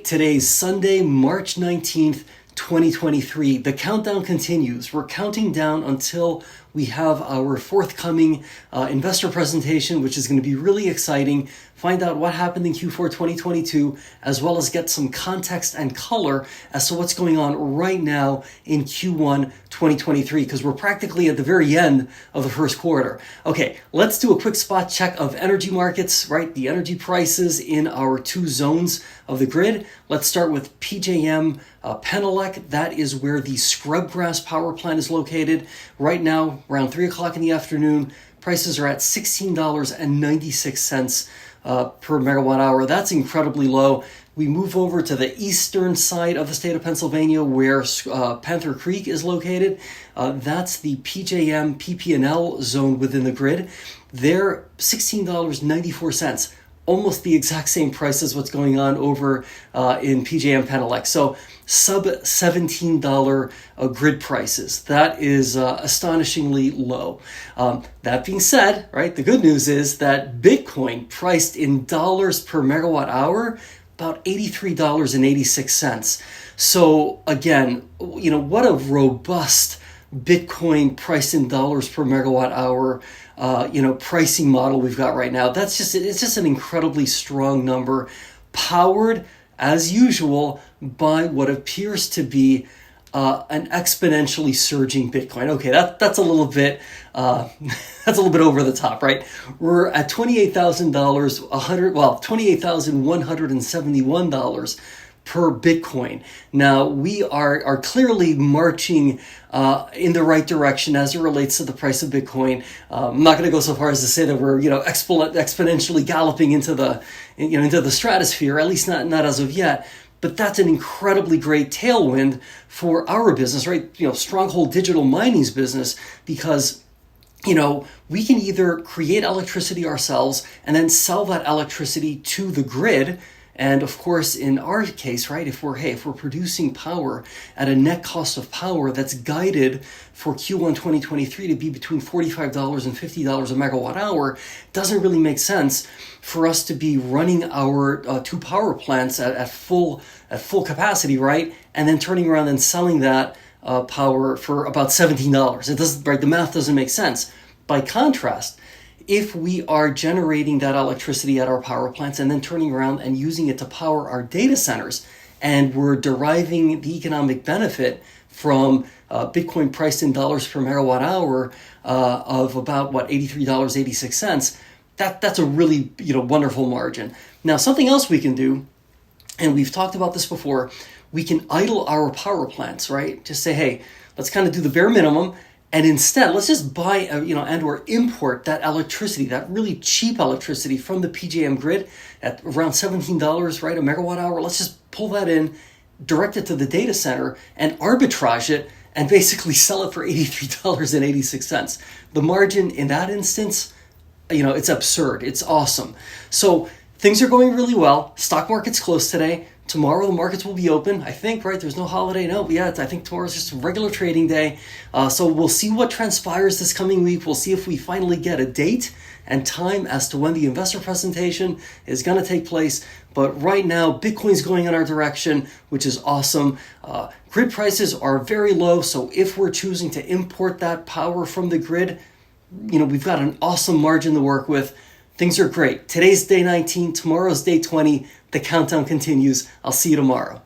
Today's Sunday, March 19th, 2023. The countdown continues. We're counting down until we have our forthcoming investor presentation, which is going to be really exciting. Find out what happened in Q4 2022, as well as get some context and color as to what's going on right now in Q1 2023, because we're practically at the very end of the first quarter. Okay, let's do a quick spot check of energy markets, right? The energy prices in our two zones of the grid. Let's start with PJM Penelec. That is where the Scrubgrass power plant is located. Right now, around 3 o'clock in the afternoon, prices are at $16.96 per megawatt hour. That's incredibly low. We move over to the eastern side of the state of Pennsylvania where Panther Creek is located. That's the PJM PP&L zone within the grid. They're $16.94. Almost the exact same price as what's going on over in PJM Penelec. So sub $17 grid prices. That is astonishingly low. That being said, right, the good news is that Bitcoin priced in dollars per megawatt hour, about $83.86. So again, what a robust Bitcoin priced in dollars per megawatt hour pricing model we've got right now. It's just an incredibly strong number, powered as usual by what appears to be an exponentially surging Bitcoin. Okay, that's a little bit over the top, right? We're at $28,171 per Bitcoin. Now, we are clearly marching in the right direction as it relates to the price of Bitcoin. I'm not going to go so far as to say that we're exponentially galloping into the stratosphere, at least not as of yet. But that's an incredibly great tailwind for our business, right? Stronghold Digital Mining's business, because we can either create electricity ourselves and then sell that electricity to the grid. And of course, in our case, right, if we're producing power at a net cost of power that's guided for Q1 2023 to be between $45 and $50 a megawatt hour, it doesn't really make sense for us to be running our two power plants at full capacity, right, and then turning around and selling that power for about $17. It doesn't, right? The math doesn't make sense. By contrast, if we are generating that electricity at our power plants and then turning around and using it to power our data centers, and we're deriving the economic benefit from Bitcoin priced in dollars per megawatt hour of about $83.86, that's a really wonderful margin. Now, something else we can do, and we've talked about this before, we can idle our power plants, right? Just say, hey, let's kind of do the bare minimum. And instead, let's just buy, and or import that electricity, that really cheap electricity from the PJM grid at around $17, right, a megawatt hour. Let's just pull that in, direct it to the data center, and arbitrage it, and basically sell it for $83.86. The margin in that instance, it's absurd. It's awesome. So things are going really well. Stock market's closed today. Tomorrow the markets will be open, I think, right? There's no holiday. No, yeah, I think tomorrow's just a regular trading day. So we'll see what transpires this coming week. We'll see if we finally get a date and time as to when the investor presentation is going to take place. But right now, Bitcoin's going in our direction, which is awesome. Grid prices are very low. So if we're choosing to import that power from the grid, we've got an awesome margin to work with. Things are great. Today's day 19, tomorrow's day 20. The countdown continues. I'll see you tomorrow.